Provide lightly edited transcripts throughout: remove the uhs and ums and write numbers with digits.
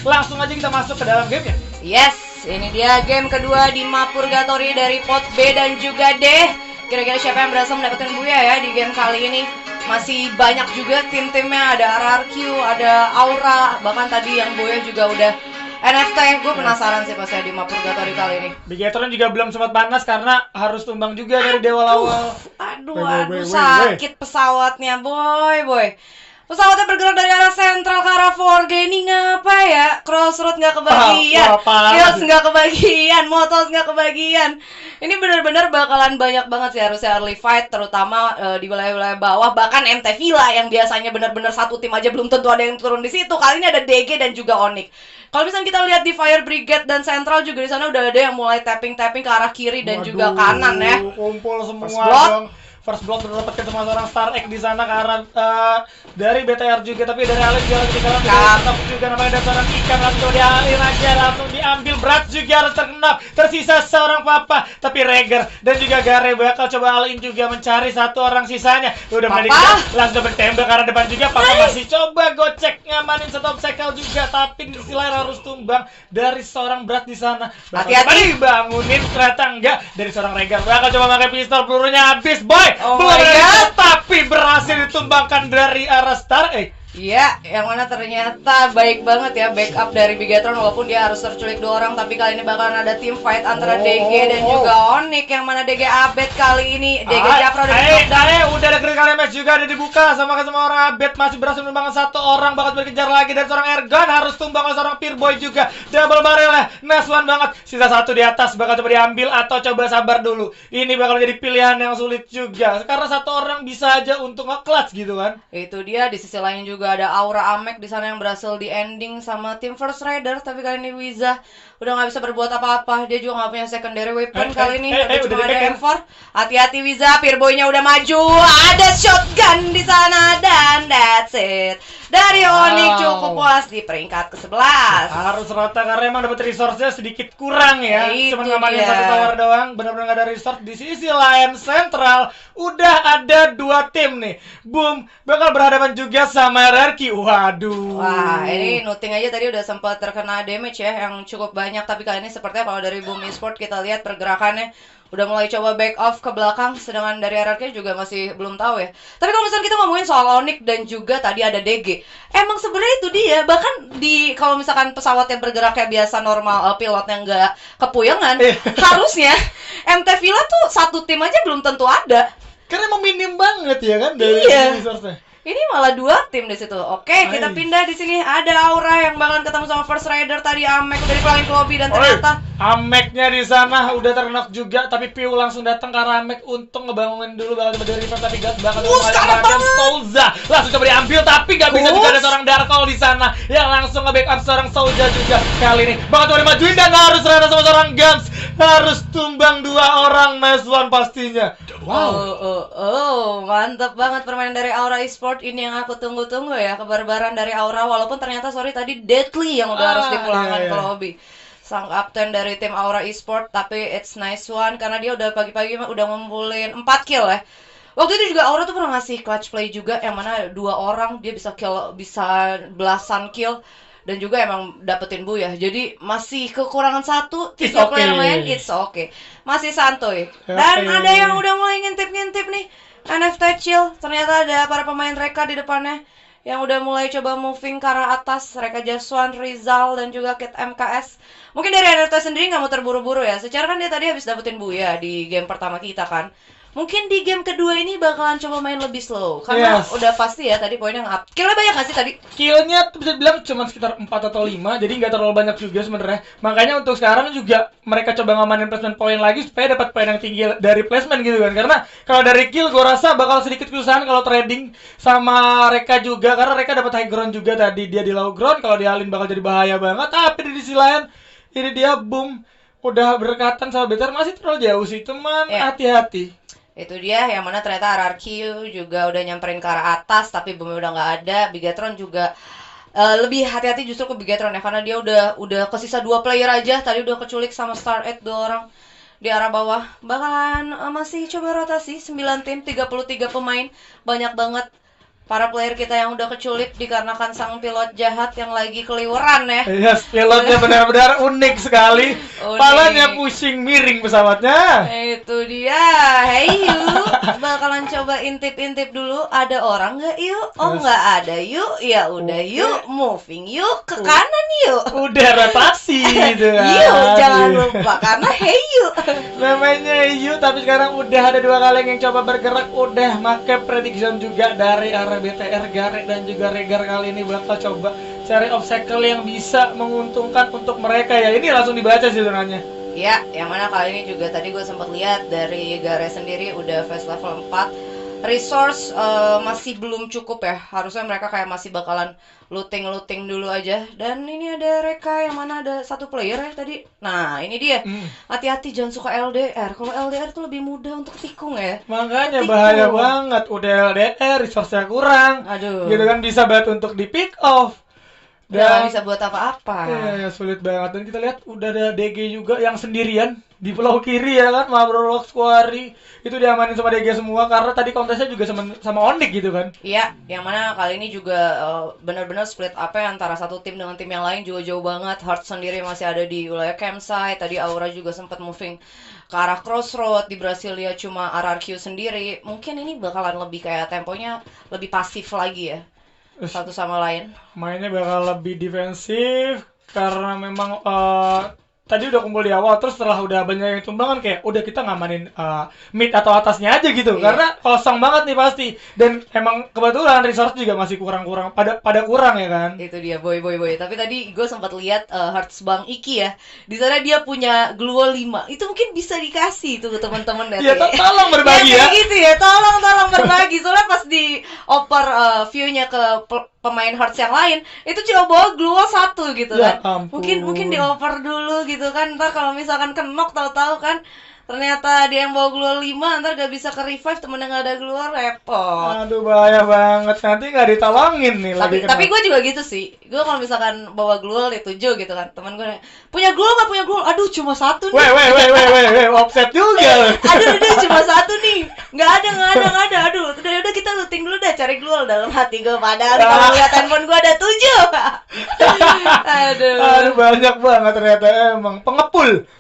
Langsung aja kita masuk ke dalam game ya. Yes, ini dia game kedua di map Purgatory dari pot B dan juga D. Kira-kira siapa yang berhasil mendapatkan Buya ya di game kali ini? Masih banyak juga tim-timnya, ada RRQ, ada Aura, bahkan tadi yang Buya juga udah NFT. Gue penasaran sih pas saya di map Purgatory kali ini. Bigetron juga belum sempat panas karena harus tumbang juga dari dewa awal. Aduh, sakit pesawatnya, boy. Pesawatnya bergerak dari arah sentral ke arah 4G. Ini ngapa ya? Crossroad nggak kebagian, Kills nggak kebagian, Motos nggak kebagian. Ini benar-benar bakalan banyak banget sih harusnya early fight, terutama di wilayah-wilayah bawah. Bahkan MT Villa yang biasanya benar-benar satu tim aja belum tentu ada yang turun di situ. Kali ini ada DG dan juga Onyx. Kalau misalnya kita lihat di Fire Brigade dan Central juga di sana udah ada yang mulai tapping ke arah kiri dan juga kanan ya. Kumpul semua dong. First blood mendapatkan sama seorang Star Egg di sana karena dari BTR juga, tapi dari Alex juga lagi dikelam juga namanya, ada seorang ikan langsung dialin aja, langsung diambil, berat juga harus terkena, tersisa seorang Papa, tapi Reger dan juga Gare bakal coba alin juga mencari satu orang sisanya. Udah mulai langsung bertembak karena depan juga Papa masih coba gocek ngamanin satu obstacle juga, tapi di sisi lain harus tumbang dari seorang berat di sana. Hati-hati bangunin, ternyata enggak, dari seorang Reger bakal coba pakai pistol, pelurunya habis boy. Oh my god, tapi berhasil ditumbangkan dari arah Star Egg. Iya, yang mana ternyata baik banget ya backup dari Bigetron, walaupun dia harus terculik 2 orang, tapi kali ini bakalan ada team fight antara DG dan juga Onyx, yang mana DG Abed kali ini, DG Japra udah ada critical damage juga, ada dibuka sama orang Abed, masih berhasil menumbangkan 1 orang, bakal berkejar lagi dari seorang Ergan, harus tumbang oleh seorang Peerboy juga, double barrel ya, nice one banget, sisa 1 di atas, bakal coba diambil atau coba sabar dulu, ini bakal jadi pilihan yang sulit juga, karena 1 orang bisa aja untuk nge-clutch gitu kan. Itu dia, di sisi lain juga ada Aura Amek di sana yang berhasil di ending sama tim First Rider, tapi kali ini Wiza udah nggak bisa berbuat apa-apa. Dia juga nggak punya secondary weapon kali ini. Cuma ada M4. Hati-hati Wiza, Peerboy-nya udah maju. Ada shotgun di sana dan that's it. Dari Onyx cukup puas di peringkat ke-11. Harus rata karena emang dapat resource-nya sedikit kurang ya. Cuma ngamanin 1 tower doang, benar-benar nggak ada resource. Di sisi lain Central udah ada 2 tim nih. Boom, bakal berhadapan juga sama RRQ. Waduh. Wah, ini Nuting aja tadi udah sempat terkena damage ya yang cukup banyak, tapi kali ini sepertinya kalau dari Boom Esport kita lihat pergerakannya udah mulai coba back off ke belakang, sedangkan dari RRQ juga masih belum tahu ya. Tapi kalau misalnya kita ngomongin soal Onyx dan juga tadi ada DG, emang sebenarnya itu dia, bahkan di kalau misalkan pesawatnya bergeraknya biasa normal, pilotnya nggak kepuyangan, harusnya MT Villa tuh 1 tim aja belum tentu ada. Karena emang minim banget ya kan dari resource-nya. Ini malah 2 tim di situ. Oke, kita pindah di sini. Ada Aura yang bakalan ketemu sama First Rider tadi. Amek udah dipulangin ke lobby dan ternyata Ameknya di sana udah terknock juga, tapi Piu langsung datang ke arah Amek untuk ngebangunin dulu, bakal coba dari reverse, tapi Gas bakal coba Souza langsung coba diambil, tapi gak bisa juga, ada seorang Darkol di sana yang langsung nge-backup seorang Souza juga. Kali ini bakal coba dimajuin dan harus rata sama seorang Gans, harus tumbang 2 orang, nice one pastinya. Wow. Mantap banget permainan dari Aura Esport. Ini yang aku tunggu-tunggu ya, kebarbaran dari Aura, walaupun ternyata tadi Deadly yang udah harus dipulangkan ke lobby. Sang kapten dari tim Aura Esport, tapi it's nice one karena dia udah pagi-pagi udah ngumpulin 4 kill ya. Waktu itu juga Aura tuh pernah ngasih clutch play juga, yang mana 2 orang dia bisa belasan kill dan juga emang dapetin Buya. Jadi masih kekurangan 1, 3 player main, it's okay. Masih santuy. Dan ada yang udah mulai ngintip-ngintip nih. NFT Chill, ternyata ada para pemain Reka di depannya yang udah mulai coba moving ke arah atas. Reka Jaswan, Rizal, dan juga Kit MKS. Mungkin dari NFT sendiri nggak mau terburu-buru ya. Secara kan dia tadi habis dapetin Buya di game pertama kita kan. Mungkin di game kedua ini bakalan coba main lebih slow. Karena udah pasti ya tadi poinnya nge-up. Killnya banyak gak sih tadi? Killnya bisa dibilang cuma sekitar 4 atau 5. Jadi nggak terlalu banyak juga sebenarnya. Makanya untuk sekarang juga mereka coba ngamanin placement poin lagi supaya dapat poin yang tinggi dari placement gitu kan. Karena kalau dari kill gue rasa bakal sedikit kesusahan kalau trading sama mereka juga. Karena mereka dapat high ground juga tadi. Dia di low ground, kalau dialin bakal jadi bahaya banget. Tapi di sisi lain ini dia boom udah berdekatan sama BTR, masih terlalu jauh sih teman. Hati-hati. Itu dia yang mana ternyata RRQ juga udah nyamperin ke arah atas, tapi bumi udah nggak ada. Bigetron juga lebih hati-hati justru ke Bigetron ya, karena dia udah kesisa 2 player aja. Tadi udah keculik sama Star 8 2 orang di arah bawah. Bakalan masih coba rotasi 9 tim, 33 pemain, banyak banget. para player kita yang udah keculik dikarenakan sang pilot jahat yang lagi keliweran ya. Yes, pilotnya benar-benar unik sekali. Unik. Palanya pusing miring pesawatnya. Itu dia. Hey yuk, bakalan coba intip-intip dulu. Ada orang nggak yuk? Oh nggak ada yuk. Ya udah yuk, moving yuk ke kanan yuk. Udah rotasi gitu kan. Yuk, jangan lupa karena hey yuk. Namanya yuk, tapi sekarang udah ada 2 kaleng yang coba bergerak. Udah make prediction juga dari arah BTR. Garek dan juga Regar kali ini bakal coba cari obstacle yang bisa menguntungkan untuk mereka ya. Ini langsung dibaca sih sebenarnya. Ya, yang mana kali ini juga tadi gue sempat lihat dari Gare sendiri udah phase level 4. Resource masih belum cukup ya. Harusnya mereka kayak masih bakalan looting dulu aja. Dan ini ada Reka yang mana ada 1 player ya tadi. Nah, ini dia. Hati-hati jangan suka LDR. Kalau LDR tuh lebih mudah untuk tikung ya. Makanya Tikung. bahaya banget. Udah LDR, resource-nya kurang. Aduh. Gitu kan bisa banget untuk di pick off. Udah gak bisa buat apa-apa. Ya, sulit banget. Dan kita lihat udah ada DG juga yang sendirian di pulau kiri ya kan, Mabrolok Squari. Itu diamanin sama DG semua karena tadi kontesnya juga sama Onyx gitu kan. Iya, yang mana kali ini juga benar-benar split up antara satu tim dengan tim yang lain juga jauh banget. Heart sendiri masih ada di wilayah campsite. Tadi Aura juga sempat moving ke arah crossroad. Di Brasilia cuma RRQ sendiri. Mungkin ini bakalan lebih kayak temponya lebih pasif lagi ya. Satu sama lain. Mainnya bakal lebih defensif karena memang tadi udah kumpul di awal, terus setelah udah banyak yang tumbang kan kayak udah kita ngamanin mid atau atasnya aja gitu. Iya. Karena kosong banget nih pasti. Dan emang kebetulan resource juga masih kurang-kurang pada kurang ya kan. Itu dia boy. Tapi tadi gue sempat lihat Hearts Bang Iki ya. Di sana dia punya Gluo 5. Itu mungkin bisa dikasih tuh ke teman-teman deh. Iya, tolong berbagi ya. ya. Gitu ya. Tolong berbagi. Soalnya pas di oper view-nya ke pemain Hearts yang lain, itu cuma bawa Gluo 1 gitu Ya kan. ampun. Mungkin dioper dulu gitu kan. Ntar kalau misalkan kenok tahu-tahu kan ternyata dia yang bawa Gluo 5, ntar gak bisa ke revive, temennya gak ada Gluo, repot. Aduh bahaya banget, nanti nggak ditolongin nih lagi Tapi gue juga gitu sih. Gue kalau misalkan bawa Gluo di 7 gitu kan, temen gue nanya, punya Gluo gak punya Gluo? Aduh cuma 1 nih. Weh, offset juga. Aduh cuma 1 nih. Nggak ada. Aduh, udah kita looting dulu dah, cari Gluo. Dalam hati gue padahal kalau lihat handphone gue ada 7. Aduh banyak banget ternyata emang pengepul.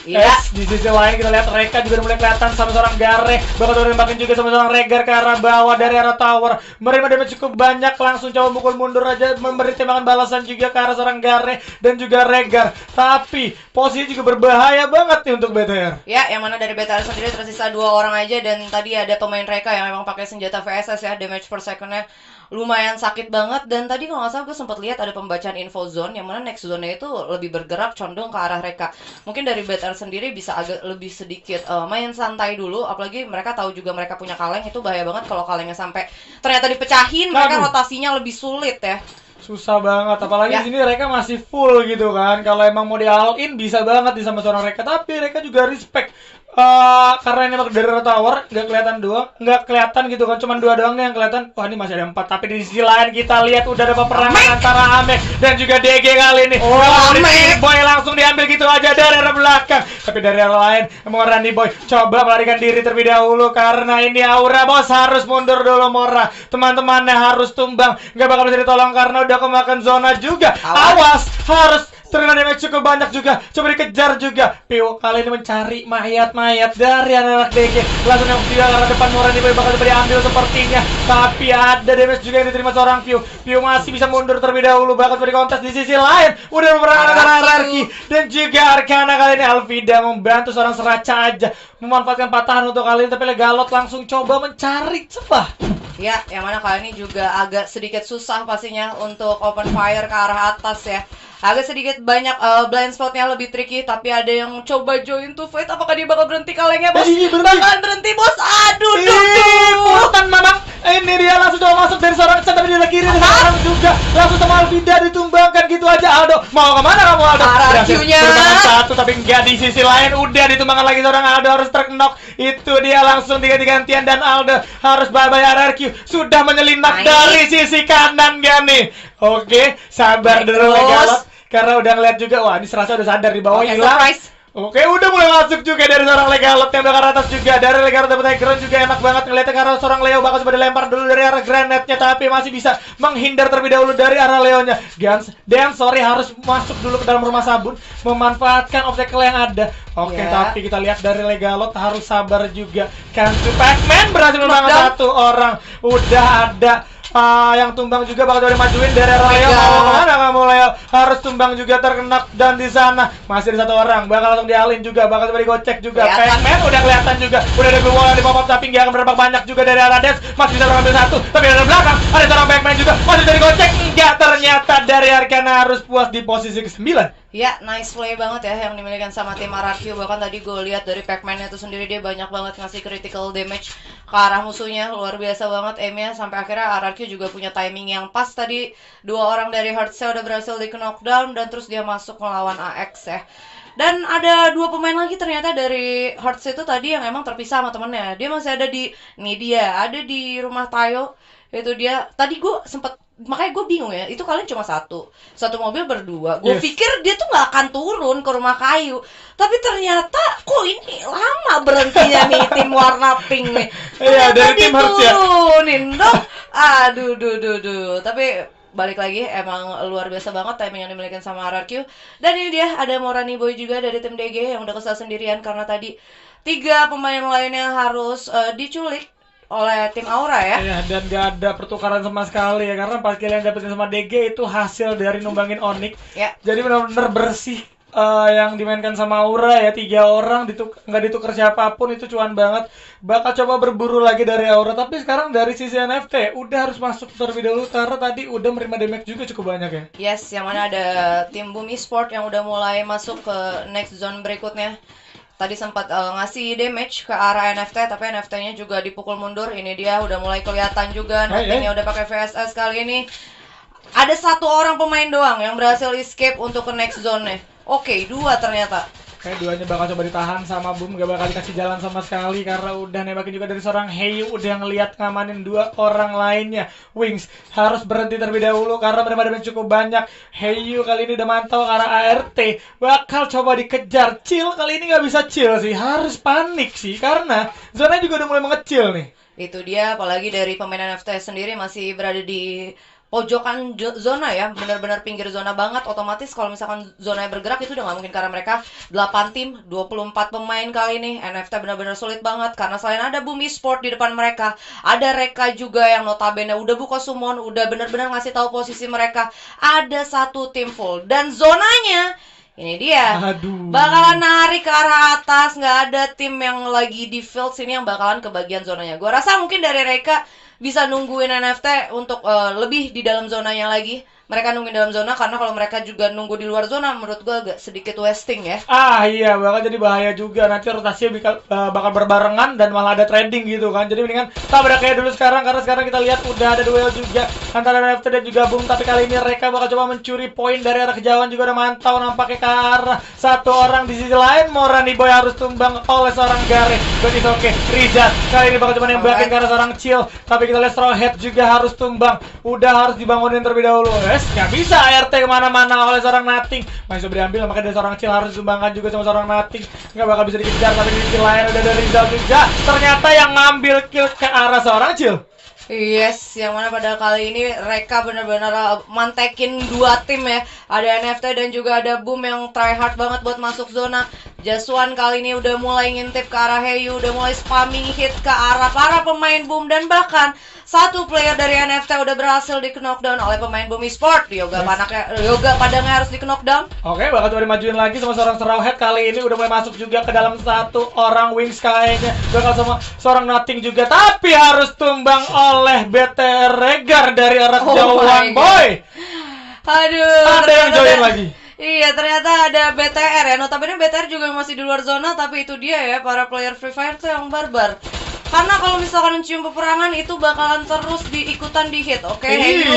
Iya. Di sisi lain kita lihat Reka juga mulai kelihatan sama seorang Gare. Bakal tembakin juga sama seorang Regar ke arah bawah dari arah tower. Menerima damage cukup banyak, langsung coba mukul mundur aja, memberi tembakan balasan juga ke arah seorang Gare dan juga Regar. Tapi posisi juga berbahaya banget nih untuk BTR. Ya, yang mana dari BTR sendiri tersisa 2 orang aja. Dan tadi ada pemain Reka yang memang pakai senjata VSS ya, damage per secondnya lumayan sakit banget. Dan tadi kalau nggak salah gue sempat lihat ada pembacaan info zone yang mana next zone-nya itu lebih bergerak condong ke arah Reka. Mungkin dari BTR sendiri bisa agak lebih sedikit main santai dulu, apalagi mereka tahu juga mereka punya kaleng. Itu bahaya banget kalau kalengnya sampai ternyata dipecahin. Mereka rotasinya lebih sulit ya. Susah banget, apalagi Ya. di sini Reka masih full gitu kan. Kalau emang mau di all in bisa banget di sama seorang Reka, tapi Reka juga respect. Karena ini dari tower nggak kelihatan gitu kan, cuman 2 doang nih yang kelihatan. Wah ini masih ada 4, tapi di sisi lain kita lihat udah ada peperangan antara Amek dan juga DG kali ini. Amek Boy langsung diambil gitu aja dari arah belakang, tapi dari arah lain Morani Boy coba melarikan diri terlebih dahulu karena ini Aura bos harus mundur dulu. Mora teman-temannya harus tumbang, nggak bakal bisa ditolong karena udah kemakan zona juga. Awas harus terkena damage cukup banyak juga. Coba dikejar juga. Pio kali ini mencari mayat-mayat dari anak DG. Langsung yang dia ke arah depan. Morani Boy bakal diambil sepertinya. Tapi ada damage juga yang diterima seorang Pio. Pio masih bisa mundur terlebih dahulu. Bakal seperti kontes di sisi lain. Udah berperangan antara Ararki dan juga Arcana. Kali ini Alvida membantu seorang Seraca aja memanfaatkan patahan untuk kali ini. Tapi Galot langsung coba mencari cepat. Ya, yang mana kali ini juga agak sedikit susah pastinya untuk open fire ke arah atas ya. Agak sedikit banyak blind spotnya lebih tricky, tapi ada yang coba join to fight. Apakah dia bakal berhenti kalengnya bos? Bakalan berhenti bos. Aduh, Punten mamang. Ini dia langsung coba masuk dari seorang Chan, tapi di kiri sekarang juga langsung sama Alvida ditumbangkan gitu aja. Aldo mau kemana kamu Aldo? RRQ-nya satu tapi enggak di sisi lain. Udah ditumbangkan lagi seorang Aldo, harus terknok. Itu dia langsung gantian dan Aldo harus bye-bye. RRQ sudah menyelinap dari sisi kanan gak nih? Oke, sabar dulu Galot. Karena udah ngeliat juga, wah ini Serasa udah sadar di bawah hilang. Oke, udah mulai masuk juga dari seorang Legalot yang bakal atas juga. Dari Legalot dapat high ground juga enak banget ngeliatnya karena seorang Leo bakal coba dilempar dulu dari arah granatnya, tapi masih bisa menghindar terlebih dahulu dari arah Leonya. Dan sorry harus masuk dulu ke dalam rumah sabun, memanfaatkan obstacle yang ada. Oke, tapi kita lihat dari Legalot harus sabar juga. Kansu Pac-Man berhasil membangun satu orang. Udah ada yang tumbang juga bakal dimajuin dari Leo. Mau kemana kamu Leo? Harus tumbang juga terkena dan di sana masih ada satu orang bakal langsung dialin juga, bakal coba digocek juga. Pac-Man udah kelihatan juga, udah ada bola di pop-up tapi nggak akan berdampak banyak juga dari arah Des. Masih bisa mengambil satu, tapi dari belakang ada seorang Pac-Man juga masih bisa digocek. Enggak, ternyata dari Arcana harus puas di posisi ke-9. Ya, nice play banget ya yang dimiliki sama tim RRQ. Bahkan tadi gue lihat dari Pac-Man itu sendiri dia banyak banget ngasih critical damage ke arah musuhnya. Luar biasa banget aimnya. Sampai akhirnya RRQ juga punya timing yang pas. Tadi dua orang dari Heartsnya udah berhasil di knockdown dan terus dia masuk melawan AX ya. Dan ada dua pemain lagi ternyata dari Hearts itu tadi yang emang terpisah sama temennya. Dia masih ada di, nih dia, ada di rumah Tayo. Itu dia, tadi gue sempet, makanya gue bingung ya, itu kalian cuma satu mobil berdua. Gue pikir dia tuh gak akan turun ke rumah kayu, tapi ternyata kok ini lama berhentinya nih tim warna pink nih. Iya, dari tim Hearts ya. Diturunin dong. Aduh, tapi balik lagi emang luar biasa banget timing yang dimiliki sama RRQ. Dan ini dia ada Morani Boy juga dari tim DG yang udah kesal sendirian karena tadi 3 pemain lainnya harus diculik oleh tim Aura ya. Iya, dan gak ada pertukaran sama sekali ya, karena pas kalian dapetin sama DG itu hasil dari numbangin Onyx. Ya. Jadi benar-benar bersih yang dimainkan sama Aura ya, 3 orang nggak ditukar siapapun, itu cuan banget. Bakal coba berburu lagi dari Aura, tapi sekarang dari sisi NFT udah harus masuk terlebih dahulu karena tadi udah menerima damage juga cukup banyak ya. Yes, yang mana ada tim Boom Esport yang udah mulai masuk ke next zone berikutnya. Tadi sempat ngasih damage ke arah NFT, tapi NFT-nya juga dipukul mundur. Ini dia udah mulai kelihatan juga. Nothingnya udah pakai VSS kali ini. Ada 1 orang pemain doang yang berhasil escape untuk ke next zone-nya. Oke, 2 ternyata. Kayak duanya bakal coba ditahan sama Boom, gak bakal dikasih jalan sama sekali karena udah nembakin juga dari seorang Heyu, udah ngeliat ngamanin 2 orang lainnya. Wings harus berhenti terlebih dahulu karena menerima damage cukup banyak. Heyu kali ini udah mantau ke arah ART, bakal coba dikejar. Chill kali ini gak bisa chill sih, harus panik sih karena zona juga udah mulai mengecil nih. Itu dia, apalagi dari pemain NFT sendiri masih berada di pojokan zona ya, benar-benar pinggir zona banget. Otomatis kalau misalkan zonanya bergerak itu udah nggak mungkin karena mereka 8 tim, 24 pemain kali ini. NFT benar-benar sulit banget karena selain ada Boom Esport di depan mereka, ada Reka juga yang notabene udah buka summon, udah benar-benar ngasih tahu posisi mereka. Ada 1 tim full dan zonanya ini dia. Bakalan narik ke arah atas, nggak ada tim yang lagi di field sini yang bakalan kebagian zonanya. Gua rasa mungkin dari Reka bisa nungguin NFT untuk lebih di dalam zonanya lagi. Mereka nungguin dalam zona karena kalau mereka juga nunggu di luar zona menurut gue agak sedikit wasting ya. Iya, bakal jadi bahaya juga. Nanti rotasinya bakal berbarengan dan malah ada trading gitu kan. Jadi mendingan tabrak kayak dulu sekarang, karena sekarang kita lihat udah ada duel juga antara NFT dan juga Boom. Tapi kali ini mereka bakal coba mencuri poin dari arah kejauhan, juga udah mantau nampaknya ke arah 1 orang. Di sisi lain Morani Boy harus tumbang oleh seorang Gare. But it's okay, Rizal kali ini bakal coba nembakin ke arah seorang Chill. Tapi kita lihat Straw Hat juga harus tumbang, udah harus dibangunin terlebih dahulu. Nggak bisa ART kemana-mana oleh seorang Nothing. Masih bisa diambil, makanya dari seorang Chill harus disumbangkan juga sama seorang Nothing. Nggak bakal bisa dikejar, tapi di sisi lain udah dari Rizal juga. Ternyata yang ngambil kill ke arah seorang Chill. Yes, yang mana pada kali ini Reka benar-benar mantekin 2 tim ya. Ada NFT dan juga ada Boom yang try hard banget buat masuk zona. Jasuan kali ini udah mulai ngintip ke arah Heyu, udah mulai spamming hit ke arah para pemain Boom, dan bahkan 1 player dari NFT udah berhasil di knockdown oleh pemain Boom Esport. Yoga Padangnya harus di knockdown. Oke, bakal coba dimajuin lagi sama seorang Straw Hat. Kali ini udah mulai masuk juga ke dalam 1 orang Wings kayaknya. Bakal sama seorang Nothing juga, tapi harus tumbang oleh BTR Regar dari arah kejauhan boy. Aduh, ada yang join lagi. Iya, ternyata ada BTR ya. Notabene BTR juga masih di luar zona, tapi itu dia ya, para player Free Fire tuh yang barbar. Karena kalau misalkan mencium peperangan itu bakalan terus diikutan di hit. Oke, Heyu.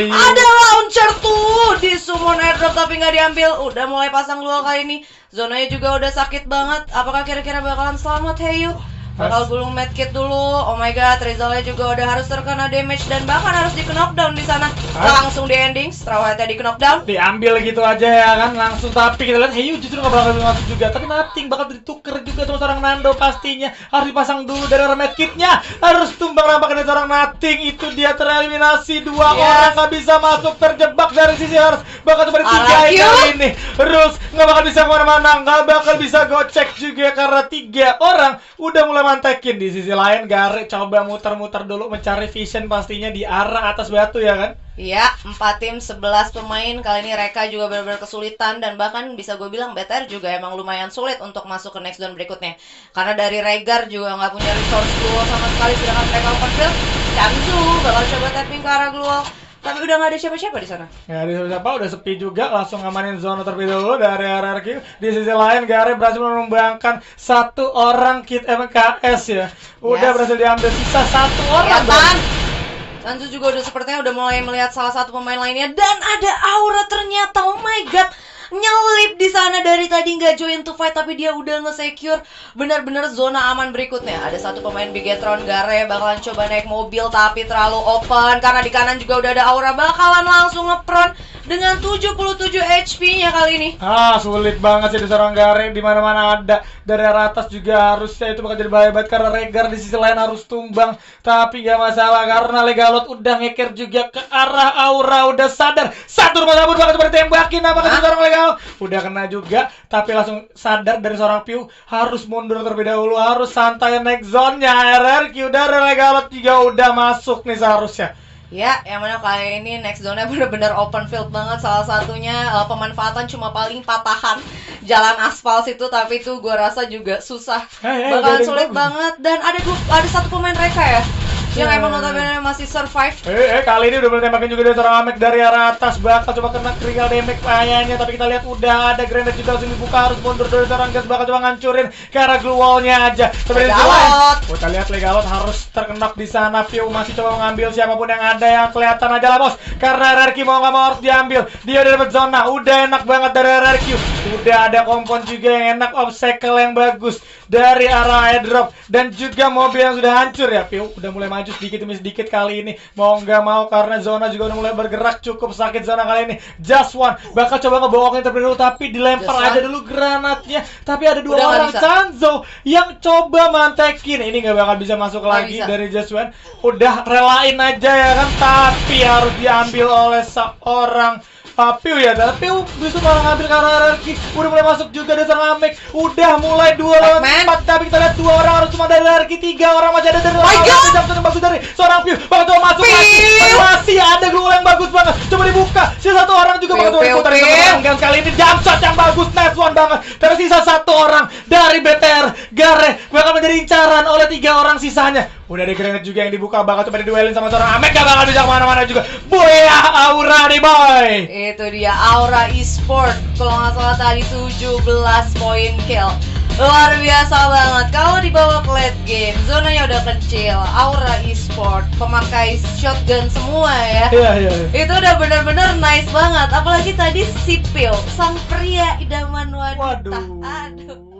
Ada launcher tuh di summon airdrop tapi nggak diambil. Udah mulai pasang lual kali ini. Zonanya juga udah sakit banget. Apakah kira-kira bakalan selamat Heyu? bakal gulung medkit dulu. Oh my god, Rizalnya juga udah harus terkena damage dan bahkan harus di knockdown di sana. Langsung di ending, Straw Hat di knockdown. Diambil gitu aja ya kan, langsung. Tapi kita lihat Heyu justru nggak bakal masuk juga. Tapi Nothing bakal dituker juga sama seorang Nando pastinya. Harus dipasang dulu dari medkitnya. Harus tumbang nampaknya seorang Nothing. Itu dia tereliminasi. Dua orang nggak bisa masuk, terjebak dari sisi Harus. Bakal cuma 3 kali ini. Terus nggak bakal bisa kemana-mana, nggak bakal bisa gocek juga karena 3 orang udah mulai mantekin. Di sisi lain Gare coba muter-muter dulu mencari vision pastinya di arah atas batu ya kan. Iya, 4 tim 11 pemain. Kali ini Reka juga benar-benar kesulitan dan bahkan bisa gue bilang BTR juga emang lumayan sulit untuk masuk ke next zone berikutnya. Karena dari Regar juga nggak punya resource Gluol sama sekali, sedangkan mereka open field. Chanzu bakal coba tapping ke arah Gluol. Tapi udah nggak ada siapa-siapa di sana. Nggak ada siapa-siapa, udah sepi juga. Langsung ngamanin zona terlebih dahulu dari RRQ. Di sisi lain Gare berhasil menumbangkan 1 orang kit MKS ya. Udah berhasil diambil sisa 1 orang. Chanzu juga udah sepertinya udah mulai melihat salah satu pemain lainnya dan ada aura ternyata. Oh my god, nyelip di sana dari tadi nggak join to fight tapi dia udah nge-secure benar-benar zona aman berikutnya. Ada satu pemain Bigetron, Gare bakalan coba naik mobil tapi terlalu open karena di kanan juga udah ada aura, bakalan langsung ngepron dengan 77 HP-nya kali ini. Sulit banget sih di seorang Gare, di mana-mana ada. Dari arah atas juga harusnya itu bakal jadi bahaya banget karena Regar di sisi lain harus tumbang. Tapi gak masalah karena Legalot udah ngeker juga ke arah aura, udah sadar. Satu rumah sabun bakal seperti tembakin apakah seorang Legalot. Udah kena juga, tapi langsung sadar dari seorang Piu harus mundur terlebih dahulu, harus santai next zone-nya. RRQ dari Legalot juga udah masuk nih seharusnya. Ya, yang mana kali ini next zone-nya benar-benar open field banget. Salah satunya pemanfaatan cuma paling patahan jalan aspal situ, tapi itu gue rasa juga susah. Bakalan sulit banget. Dan ada satu pemain Reka ya yang emang notabene masih survive. Kali ini udah boleh tembakin juga dari seorang Amek dari arah atas, bakal coba kena critical damage kayaknya. Tapi kita lihat udah ada grenade juga langsung dibuka, harus mundur dari seorang Gas, bakal coba ngancurin ke arah glue wall-nya aja. Legalot. Kita lihat Legalot harus terkenok di sana. View masih coba mengambil siapapun yang ada, yang kelihatan aja lah bos. Karena RRQ mau nggak mau harus diambil. Dia udah dapat zona, udah enak banget dari RRQ. Udah ada kompon juga yang enak, obstacle yang bagus dari arah airdrop dan juga mobil yang sudah hancur ya. View udah mulai maju sedikit demi sedikit kali ini, mau nggak mau karena zona juga udah mulai bergerak. Cukup sakit zona kali ini. Just One bakal coba ngebawangin terlebih dahulu, tapi dilempar aja dulu granatnya. Tapi ada 2 orang Chanzo yang coba mantekin. Ini nggak bakal bisa masuk lagi dari Just One. Udah relain aja ya kan, tapi harus diambil oleh seorang Piu ya. Tapi bisa malah ngambil karena RRQ. Udah mulai masuk juga dari seorang Amek. Udah mulai 2 lawan 4, tapi kita lihat 2 orang harus cuma dari RRQ, 3 orang masih ada dari bagus dari seorang Piu. Bakal coba masuk lagi. Masih ada glue yang bagus banget. Coba dibuka. Sisa 1 orang juga bakal coba diputar dengan kali ini jump shot yang bagus, nice one banget. Tersisa 1 orang dari BTR. Gare bakal menjadi incaran oleh 3 orang sisanya. Udah ada grenade juga yang dibuka, bakal coba diduelin sama seorang Amek, gak bakal bisa kemana-mana juga. Boya Aura nih boy. Itu dia Aura Esport. Kalau nggak salah tadi 17 poin kill. Luar biasa banget. Kalau dibawa ke late game, zonanya udah kecil. Aura Esport pemakai shotgun semua ya. Iya. Itu udah bener-bener nice banget. Apalagi tadi si Piu, sang pria idaman wanita. Waduh. Aduh.